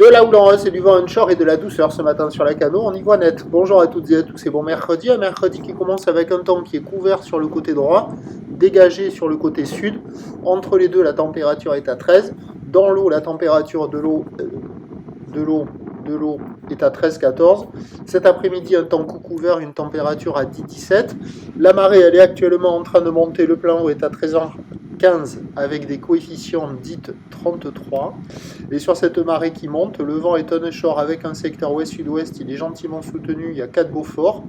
De la houle c'est du vent onshore et de la douceur ce matin sur la Cano, on y voit net. Bonjour à toutes et à tous, c'est bon mercredi. Un mercredi qui commence avec un temps qui est couvert sur le côté droit, dégagé sur le côté sud. Entre les deux, la température est à 13. Dans l'eau, la température de l'eau est à 13-14. Cet après-midi, un temps couvert, une température à 10-17. La marée, elle est actuellement en train de monter. Le plan eau est à 13h15 avec des coefficients dites 33. Et sur cette marée qui monte, le vent est onshore avec un secteur ouest-sud-ouest. Il est gentiment soutenu. Il y a 4 beaux forts.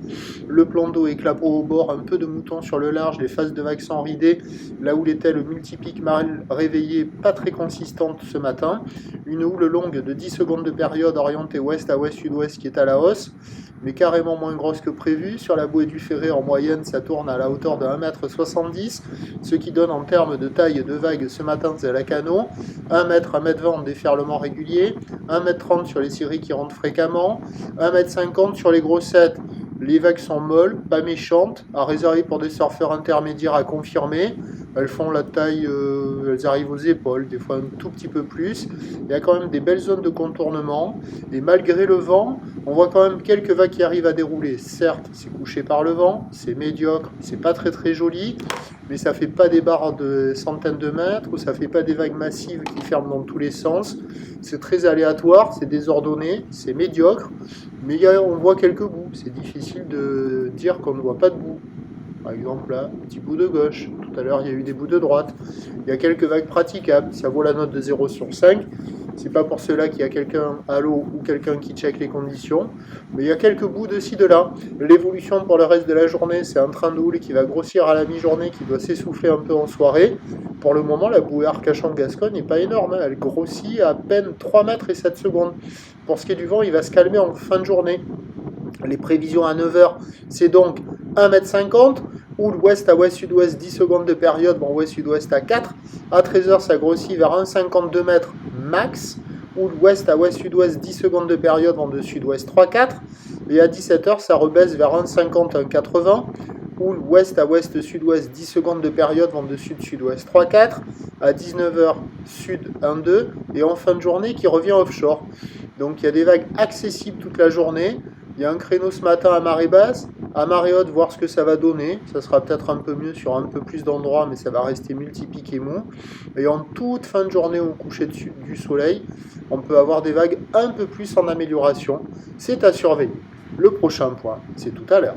Le plan d'eau est clapot au bord, un peu de mouton sur le large. Les phases de vagues sont ridées. La houle est-elle multipique marine réveillée, pas très consistante ce matin. Une houle longue de 10 secondes de période orientée ouest à ouest-sud-ouest qui est à la hausse, mais carrément moins grosse que prévu. Sur la bouée du Ferré, en moyenne, ça tourne à la hauteur de 1,70 m, ce qui donne en termes de taille de vague ce matin, c'est la Cano, 1 m, 1,20 m en déferlement régulier, 1,30 m sur les scieries qui rentrent fréquemment, 1,50 m sur les grossettes. Les vagues sont molles, pas méchantes, à réserver pour des surfeurs intermédiaires à confirmer. Elles font la taille, elles arrivent aux épaules, des fois un tout petit peu plus. Il y a quand même des belles zones de contournement. Et malgré le vent, on voit quand même quelques vagues qui arrivent à dérouler. Certes, c'est couché par le vent, c'est médiocre, c'est pas très joli, mais ça fait pas des barres de centaines de mètres, ou ça fait pas des vagues massives qui ferment dans tous les sens. C'est très aléatoire, c'est désordonné, c'est médiocre, mais on voit quelques bouts. C'est difficile de dire qu'on ne voit pas de bout. Par exemple là, petit bout de gauche. Tout à l'heure, il y a eu des bouts de droite. Il y a quelques vagues praticables. Ça vaut la note de 0 sur 5. C'est pas pour cela qu'il y a quelqu'un à l'eau ou quelqu'un qui check les conditions. Mais il y a quelques bouts de ci, de là. L'évolution pour le reste de la journée, c'est un train de houle qui va grossir à la mi-journée, qui doit s'essouffler un peu en soirée. Pour le moment, la bouée Arcachon-Gascogne n'est pas énorme. Elle grossit à peine 3 mètres et 7 secondes. Pour ce qui est du vent, il va se calmer en fin de journée. Les prévisions à 9h, c'est donc 1,50 m, houle ouest à ouest-sud-ouest, 10 secondes de période, bon ouest-sud-ouest à 4. À 13h, ça grossit vers 1,52 m max. Houle ouest à ouest-sud-ouest, 10 secondes de période, vent de sud-ouest 3-4. Et à 17h, ça rebaisse vers 1,50, 1,80. Houle ouest à ouest-sud-ouest, 10 secondes de période, vent de sud-sud-ouest 3-4. À 19h, sud 1-2. Et en fin de journée, qui revient offshore. Donc il y a des vagues accessibles toute la journée. Il y a un créneau ce matin à marée basse, à marée haute, voir ce que ça va donner. Ça sera peut-être un peu mieux sur un peu plus d'endroits, mais ça va rester multipique et mou. Et en toute fin de journée, au coucher du soleil, on peut avoir des vagues un peu plus en amélioration. C'est à surveiller. Le prochain point, c'est tout à l'heure.